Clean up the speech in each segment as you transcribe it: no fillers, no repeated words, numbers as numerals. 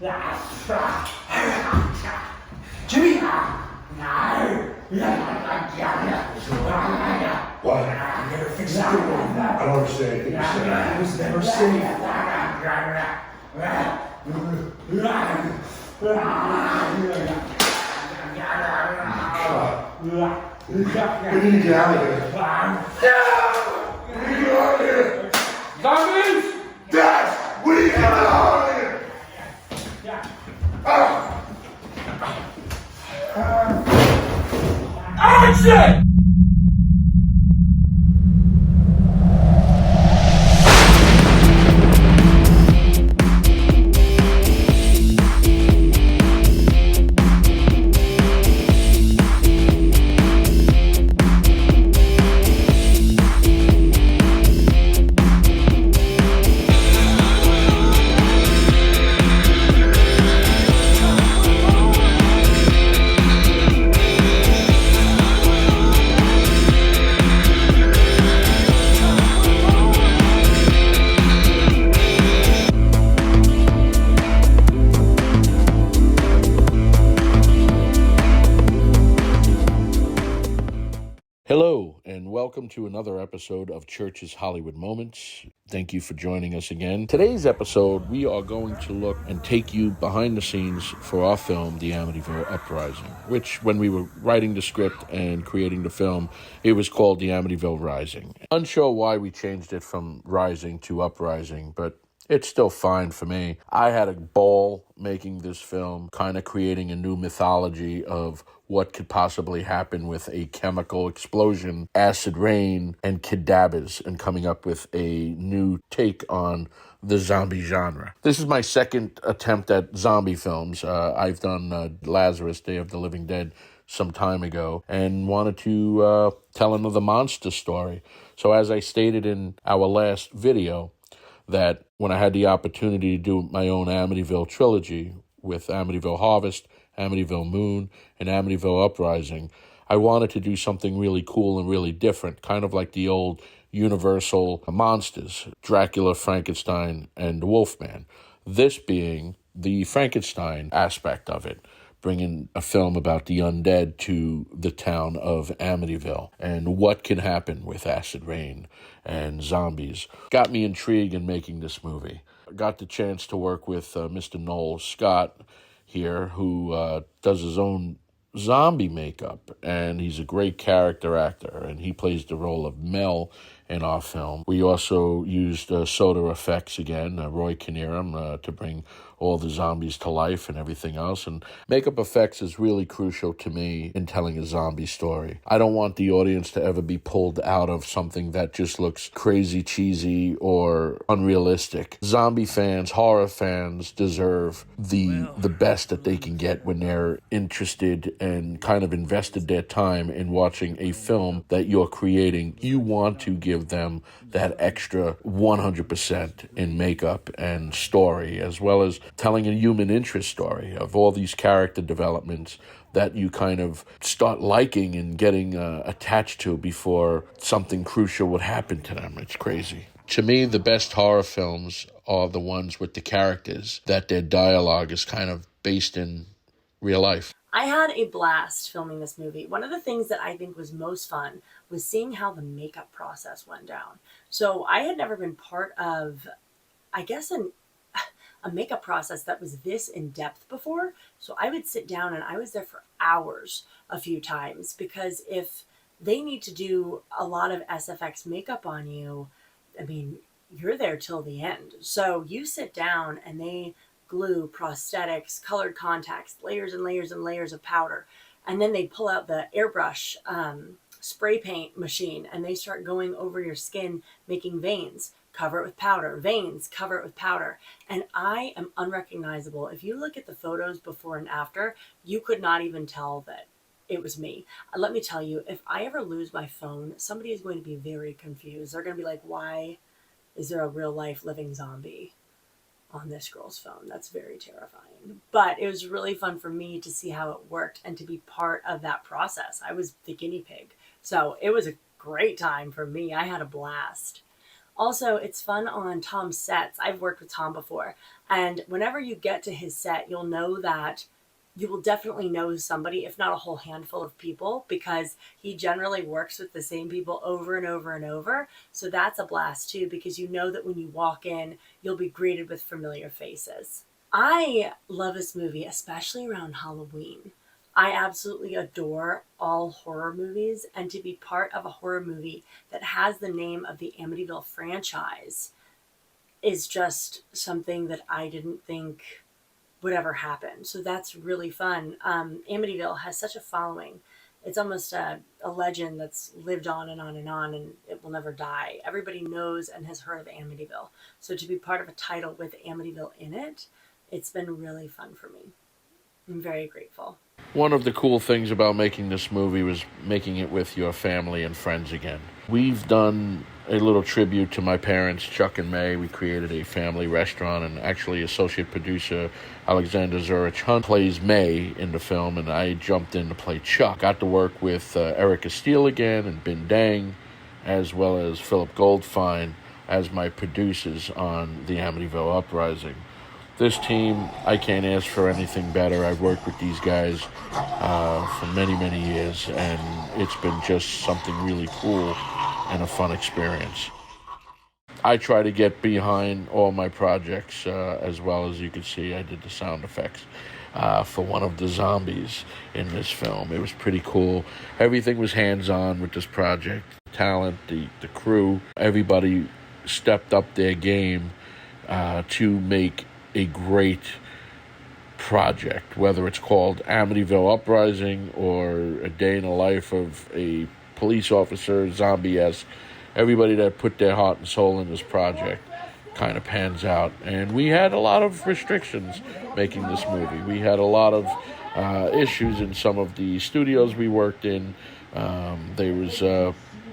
Jimmy! What? I never fixed it. I don't understand anything you're saying. It was never safe. We need to get out of here. No! We need to get out of here! Zombies! Dad! We need to get out of here! Action! Hello, and welcome to another episode of Church's Hollywood Moments. Thank you for joining us again. Today's episode, we are going to look and take you behind the scenes for our film, The Amityville Uprising, which, when we were writing the script and creating the film, it was called The Amityville Rising. Unsure why we changed it from Rising to Uprising, but it's still fine for me. I had a ball making this film, kind of creating a new mythology of what could possibly happen with a chemical explosion, acid rain, and cadavers, and coming up with a new take on the zombie genre. This is my second attempt at zombie films. I've done Lazarus, Day of the Living Dead, some time ago, and wanted to tell another monster story. So as I stated in our last video, that when I had the opportunity to do my own Amityville trilogy with Amityville Harvest, Amityville Moon, and Amityville Uprising, I wanted to do something really cool and really different, kind of like the old Universal monsters, Dracula, Frankenstein, and the Wolfman. This being the Frankenstein aspect of it, bringing a film about the undead to the town of Amityville and what can happen with acid rain and zombies. Got me intrigued in making this movie. I got the chance to work with Mr. Noel Scott here, who does his own zombie makeup, and he's a great character actor, and he plays the role of Mel in our film. We also used soda effects again, Roy Kinnear, to bring all the zombies to life and everything else. And makeup effects is really crucial to me in telling a zombie story. I don't want the audience to ever be pulled out of something that just looks crazy, cheesy, or unrealistic. Zombie fans, horror fans deserve the best that they can get when they're interested and kind of invested their time in watching a film that you're creating. You want to give them that extra 100% in makeup and story, as well as telling a human interest story of all these character developments that you kind of start liking and getting attached to before something crucial would happen to them. It's crazy. To me, the best horror films are the ones with the characters that their dialogue is kind of based in real life. I had a blast filming this movie. One of the things that I think was most fun was seeing how the makeup process went down. So I had never been part of, I guess, a makeup process that was this in-depth before. So I would sit down and I was there for hours a few times, because if they need to do a lot of SFX makeup on you, I mean, you're there till the end. So you sit down and they glue, prosthetics, colored contacts, layers and layers and layers of powder. And then they pull out the airbrush spray paint machine and they start going over your skin, making veins, cover it with powder, veins, cover it with powder. And I am unrecognizable. If you look at the photos before and after, you could not even tell that it was me. Let me tell you, if I ever lose my phone, somebody is going to be very confused. They're going to be like, why is there a real life living zombie on this girl's phone? That's very terrifying. But it was really fun for me to see how it worked and to be part of that process. I was the guinea pig. So it was a great time for me. I had a blast. Also, it's fun on Tom's sets. I've worked with Tom before, and whenever you get to his set, you'll know that you will definitely know somebody, if not a whole handful of people, because he generally works with the same people over and over and over. So that's a blast too, because you know that when you walk in, you'll be greeted with familiar faces. I love this movie, especially around Halloween. I absolutely adore all horror movies, and to be part of a horror movie that has the name of the Amityville franchise is just something that I didn't think would ever happen. So that's really fun. Amityville has such a following. It's almost a legend that's lived on and on and on, and it will never die. Everybody knows and has heard of Amityville. So to be part of a title with Amityville in it, it's been really fun for me. I'm very grateful. One of the cool things about making this movie was making it with your family and friends again. We've done a little tribute to my parents, Chuck and May. We created a family restaurant, and actually associate producer Alexander Zurich Hunt plays May in the film, and I jumped in to play Chuck. Got to work with Erica Steele again and Bin Dang, as well as Philip Goldfine as my producers on the Amityville Uprising. This team, I can't ask for anything better. I've worked with these guys for many, many years, and it's been just something really cool and a fun experience. I try to get behind all my projects, as well. As you can see, I did the sound effects for one of the zombies in this film. It was pretty cool. Everything was hands-on with this project. Talent, the crew, everybody stepped up their game to make a great project, whether it's called Amityville Uprising or A Day in the Life of a Police Officer, Zombie-esque. Everybody that put their heart and soul in this project kind of pans out. And we had a lot of restrictions making this movie. We had a lot of issues in some of the studios we worked in. There was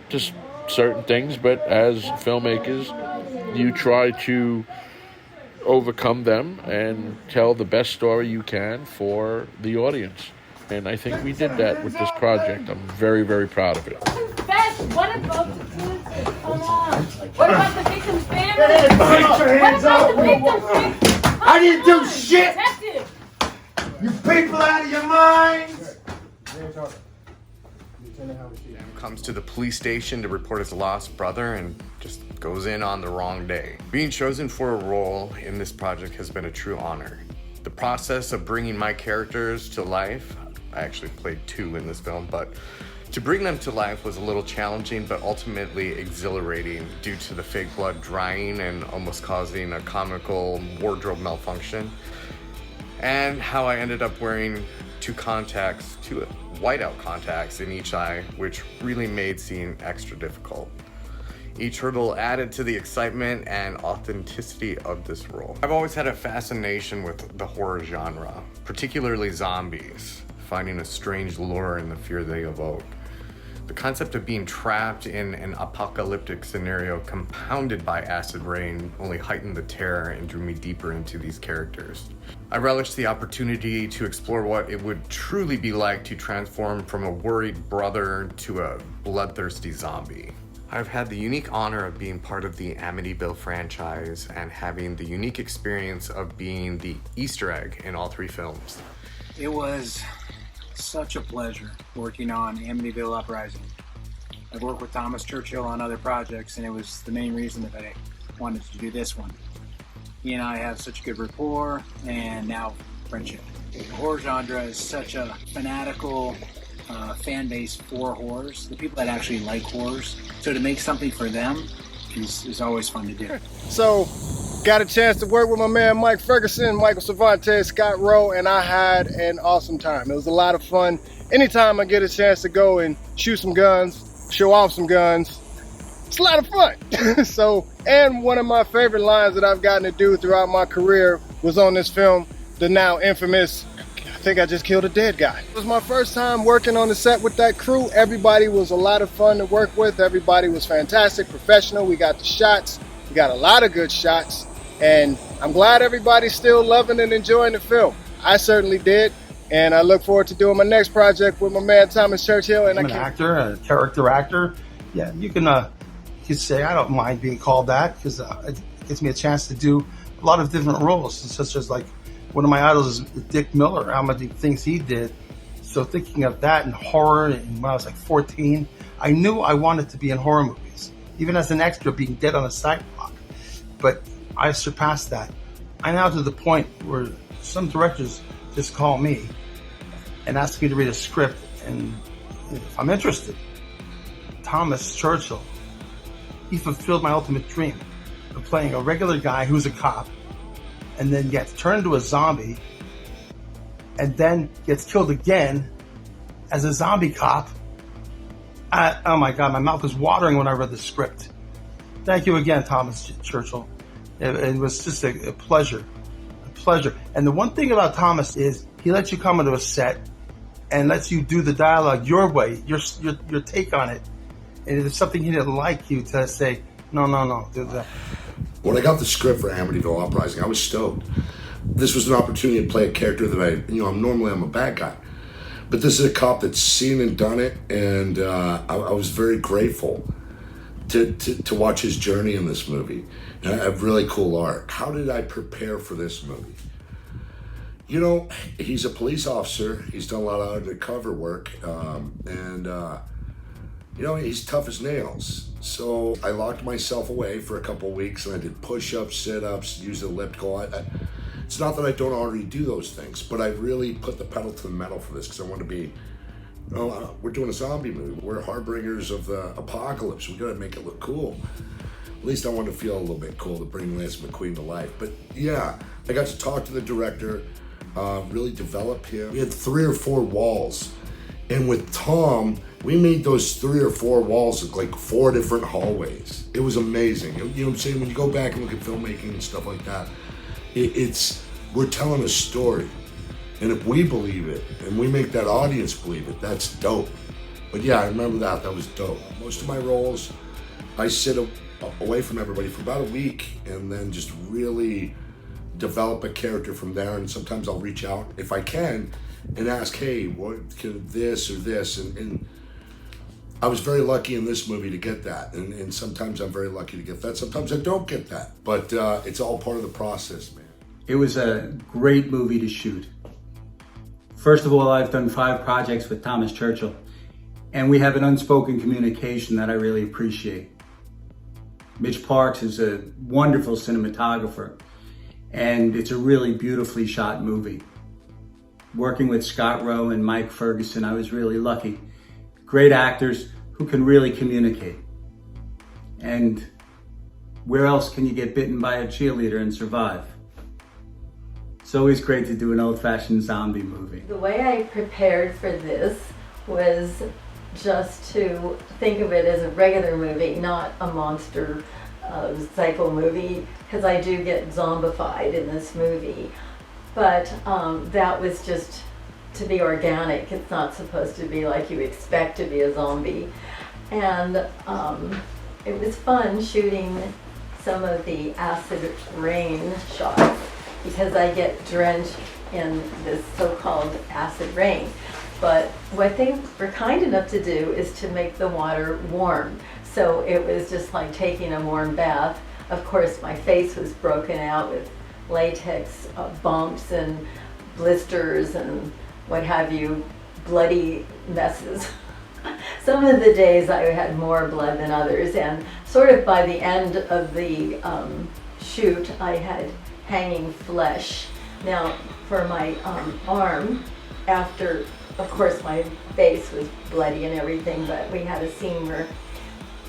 just certain things, but as filmmakers, you try to overcome them and tell the best story you can for the audience. And I think we did that with this project. I'm very, very proud of it. What about the kids? Come on. What about the victim's family? Hey, put your hands up! I didn't do shit! Detective. You people out of your minds! Comes to the police station to report his lost brother and just goes in on the wrong day. Being chosen for a role in this project has been a true honor. The process of bringing my characters to life, I actually played 2 in this film, but to bring them to life was a little challenging, but ultimately exhilarating due to the fake blood drying and almost causing a comical wardrobe malfunction, and how I ended up wearing 2 whiteout contacts in each eye, which really made seeing extra difficult. Each hurdle added to the excitement and authenticity of this role. I've always had a fascination with the horror genre, particularly zombies, finding a strange lure in the fear they evoke. The concept of being trapped in an apocalyptic scenario compounded by acid rain only heightened the terror and drew me deeper into these characters. I relished the opportunity to explore what it would truly be like to transform from a worried brother to a bloodthirsty zombie. I've had the unique honor of being part of the Amityville franchise and having the unique experience of being the Easter egg in all 3 films. It was such a pleasure working on Amityville Uprising. I've worked with Thomas Churchill on other projects, and it was the main reason that I wanted to do this one. He and I have such good rapport, and now friendship. The horror genre is such a fanatical fan base for horrors, the people that actually like horrors. So to make something for them is always fun to do. So, got a chance to work with my man Mike Ferguson, Michael Cervantes, Scott Rowe, and I had an awesome time. It was a lot of fun. Anytime I get a chance to go and shoot some guns, show off some guns, it's a lot of fun. So, and one of my favorite lines that I've gotten to do throughout my career was on this film, the now infamous, I think I just killed a dead guy. It was my first time working on the set with that crew. Everybody was a lot of fun to work with. Everybody was fantastic, professional. We got the shots. We got a lot of good shots. And I'm glad everybody's still loving and enjoying the film. I certainly did. And I look forward to doing my next project with my man Thomas Churchill. And I'm an actor, a character actor. Yeah, you can could say I don't mind being called that, because it gives me a chance to do a lot of different roles, such as like one of my idols is Dick Miller, how many things he did. So thinking of that in horror, and when I was like 14, I knew I wanted to be in horror movies, even as an extra being dead on a sidewalk. But I surpassed that. I'm now to the point where some directors just call me and ask me to read a script, and if I'm interested. Thomas Churchill, he fulfilled my ultimate dream of playing a regular guy who's a cop and then gets turned into a zombie and then gets killed again as a zombie cop. Oh my God, my mouth was watering when I read the script. Thank you again, Thomas Churchill. It was just a pleasure, a pleasure. And the one thing about Thomas is he lets you come into a set and lets you do the dialogue your way, your take on it. And if it's something he didn't like, you to say, no, do that. When I got the script for Amityville Uprising, I was stoked. This was an opportunity to play a character that I'm a bad guy. But this is a cop that's seen and done it, and I was very grateful to watch his journey in this movie. And I have really cool art. How did I prepare for this movie? He's a police officer. He's done a lot of undercover work, he's tough as nails. So I locked myself away for a couple of weeks, and I did push-ups, sit-ups, used elliptical. It's not that I don't already do those things, but I really put the pedal to the metal for this because I want to be, we're doing a zombie movie. We're harbingers of the apocalypse. We got to make it look cool. At least I want to feel a little bit cool to bring Lance McQueen to life. But yeah, I got to talk to the director, really develop him. We had 3 or 4 walls. And with Tom, we made those 3 or 4 walls look like 4 different hallways. It was amazing. You know what I'm saying? When you go back and look at filmmaking and stuff like that, we're telling a story. And if we believe it, and we make that audience believe it, that's dope. But yeah, I remember that was dope. Most of my roles, I sit away from everybody for about a week and then just really develop a character from there. And sometimes I'll reach out, if I can, and ask, hey, what can this or this? And I was very lucky in this movie to get that. And sometimes I'm very lucky to get that. Sometimes I don't get that. But it's all part of the process, man. It was a great movie to shoot. First of all, I've done 5 projects with Thomas Churchill, and we have an unspoken communication that I really appreciate. Mitch Parks is a wonderful cinematographer, and it's a really beautifully shot movie. Working with Scott Rowe and Mike Ferguson, I was really lucky. Great actors who can really communicate. And where else can you get bitten by a cheerleader and survive? It's always great to do an old-fashioned zombie movie. The way I prepared for this was just to think of it as a regular movie, not a monster psycho movie, because I do get zombified in this movie. But that was just to be organic. It's not supposed to be like you expect to be a zombie. And it was fun shooting some of the acid rain shots because I get drenched in this so-called acid rain. But what they were kind enough to do is to make the water warm. So it was just like taking a warm bath. Of course, my face was broken out with latex bumps and blisters and what have you, bloody messes. Some of the days I had more blood than others, and sort of by the end of the shoot I had hanging flesh. Now for my arm, after, of course my face was bloody and everything, but we had a scene where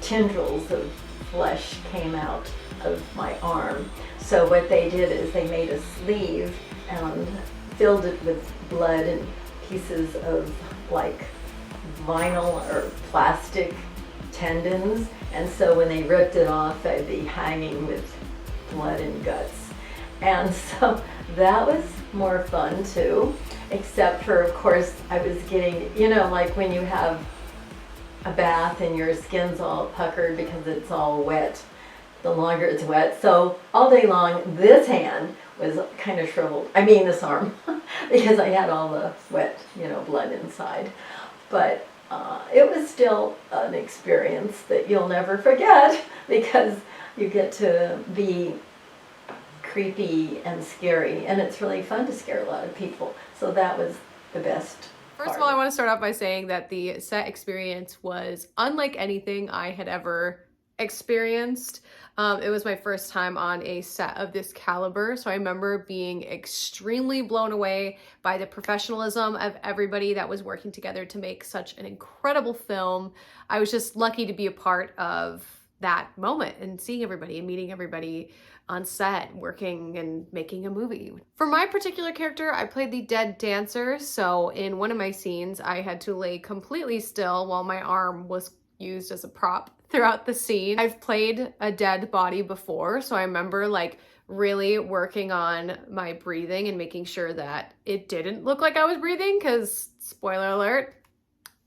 tendrils of flesh came out of my arm. So what they did is they made a sleeve and filled it with blood and pieces of like vinyl or plastic tendons. And so when they ripped it off, I'd be hanging with blood and guts. And so that was more fun too, except for, of course, I was getting, you know, like when you have a bath and your skin's all puckered because it's all wet, the longer it's wet. So all day long, this hand was kind of shriveled. I mean this arm, because I had all the wet, you know, blood inside. But it was still an experience that you'll never forget because you get to be creepy and scary, and it's really fun to scare a lot of people. So that was the best. First of all, I want to start off by saying that the set experience was unlike anything I had ever experienced. It was my first time on a set of this caliber, so I remember being extremely blown away by the professionalism of everybody that was working together to make such an incredible film. I was just lucky to be a part of that moment and seeing everybody and meeting everybody on set, working and making a movie. For my particular character, I played the dead dancer, so in one of my scenes, I had to lay completely still while my arm was used as a prop throughout the scene. I've played a dead body before, so I remember like really working on my breathing and making sure that it didn't look like I was breathing, because spoiler alert,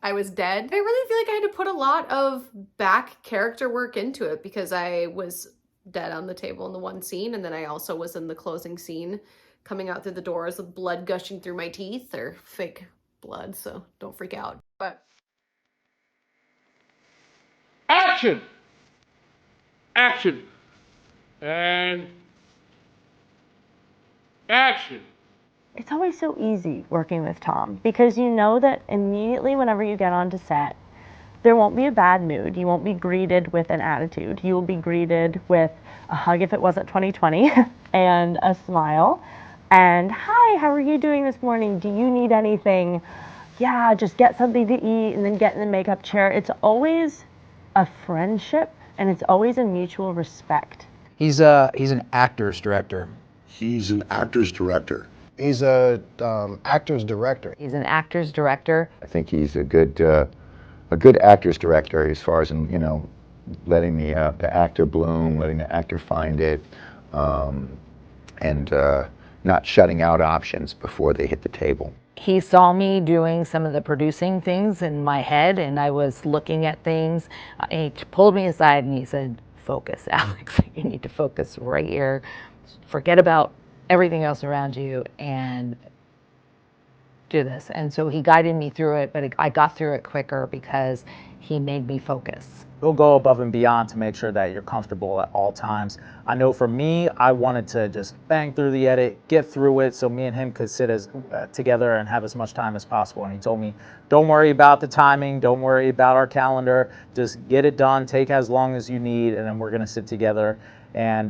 I was dead. I really feel like I had to put a lot of back character work into it because I was dead on the table in the one scene, and then I also was in the closing scene coming out through the doors with blood gushing through my teeth, or fake blood, so don't freak out. But Action! Action! And action! It's always so easy working with Tom because you know that immediately whenever you get onto set, there won't be a bad mood. You won't be greeted with an attitude. You will be greeted with a hug if it wasn't 2020 and a smile. And hi, how are you doing this morning? Do you need anything? Yeah, just get something to eat and then get in the makeup chair. It's always a friendship and it's always a mutual respect. He's an actor's director. He's an actor's director. He's a actor's director. He's an actor's director. I think he's a good actor's director as far as, you know, letting the actor bloom, letting the actor find it, and not shutting out options before they hit the table. He saw me doing some of the producing things in my head, and I was looking at things. He pulled me aside and he said, "Focus, Alex. You need to focus right here. Forget about everything else around you and do this." And so he guided me through it, but I got through it quicker because he made me focus. We'll go above and beyond to make sure that you're comfortable at all times. I know for me, I wanted to just bang through the edit, get through it so me and him could sit together and have as much time as possible. And he told me, don't worry about the timing, don't worry about our calendar, just get it done, take as long as you need, and then we're gonna sit together. And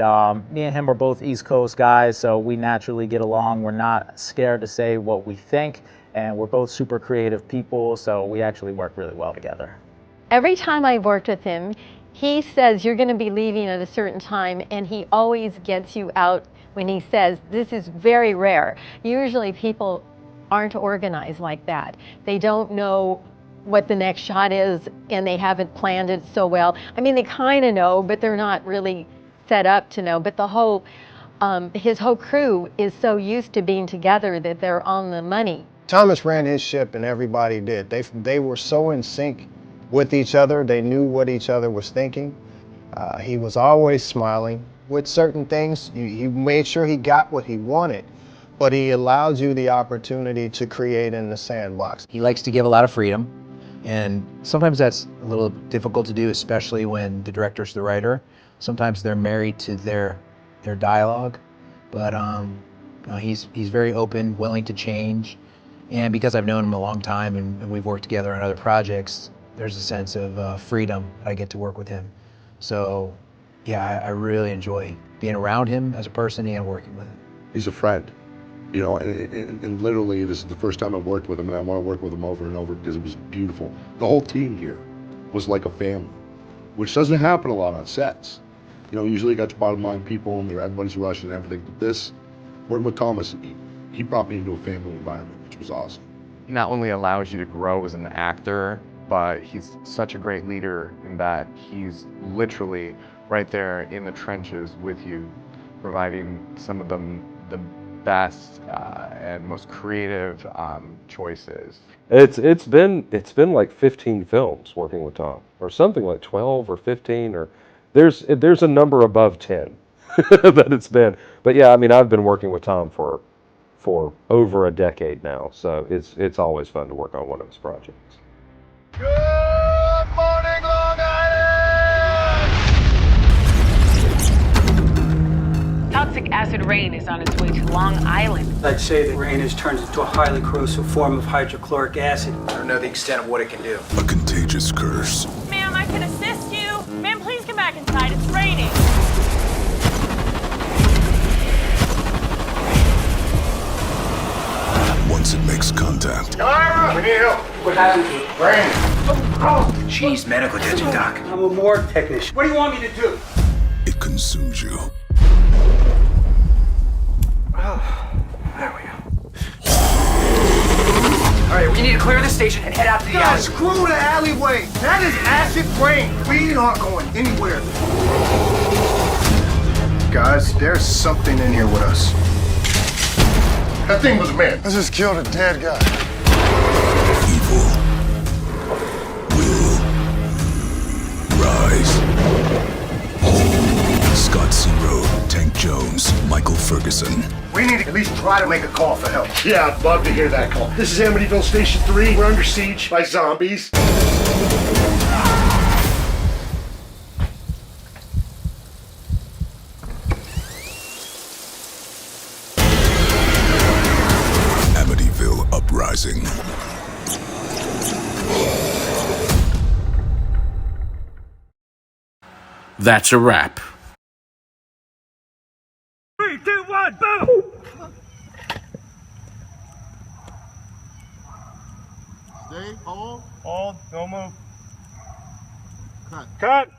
me and him are both East Coast guys, so we naturally get along. We're not scared to say what we think, and we're both super creative people, so we actually work really well together. Every time I've worked with him, he says you're going to be leaving at a certain time, and he always gets you out when he says. This is very rare. Usually people aren't organized like that. They don't know what the next shot is, and they haven't planned it so well. I mean, they kind of know, but they're not really set up to know. But the whole, his whole crew is so used to being together that they're on the money. Thomas ran his ship and everybody did. They were so in sync with each other. They knew what each other was thinking. He was always smiling. With certain things, he made sure he got what he wanted, but he allowed you the opportunity to create in the sandbox. He likes to give a lot of freedom, and sometimes that's a little difficult to do, especially when the director's the writer. Sometimes they're married to their dialogue, but he's very open, willing to change. And because I've known him a long time and we've worked together on other projects, there's a sense of freedom I get to work with him. So yeah, I really enjoy being around him as a person and working with him. He's a friend, you know, and literally this is the first time I've worked with him, and I want to work with him over and over because it was beautiful. The whole team here was like a family, which doesn't happen a lot on sets. You know, usually you got your bottom line people and everybody's rushing and everything, but this, working with Thomas, he brought me into a family environment, which was awesome. He not only allows you to grow as an actor, but he's such a great leader in that he's literally right there in the trenches with you, providing some of the best and most creative choices. It's been like 15 films working with Tom, or something like 12 or 15, or there's a number above 10 that it's been. But yeah, I mean, I've been working with Tom for over a decade now, so it's always fun to work on one of his projects. Good morning, Long Island! Toxic acid rain is on its way to Long Island. I'd say the rain has turned into a highly corrosive form of hydrochloric acid. I don't know the extent of what it can do. A contagious curse. Ma'am, I can assist you. Ma'am, please come back inside. It's raining. Once it makes contact. Ira, we need help. What happened to it? Rain. Oh, She needs medical attention, Doc. I'm a morgue technician. What do you want me to do? It consumes you. There we go. All right, we need to clear the station and head out to the alley. Screw the alleyway. That is acid rain. We aren't going anywhere. Guys, there's something in here with us. That thing was a man. I just killed a dead guy. Evil will rise. Scott C. Road, Tank Jones, Michael Ferguson. We need to at least try to make a call for help. Yeah, I'd love to hear that call. This is Amityville Station 3. We're under siege by zombies. Amityville Uprising. That's a wrap. 3, 2, 1, boom! Stay, hold. Hold, don't move. Cut. Cut!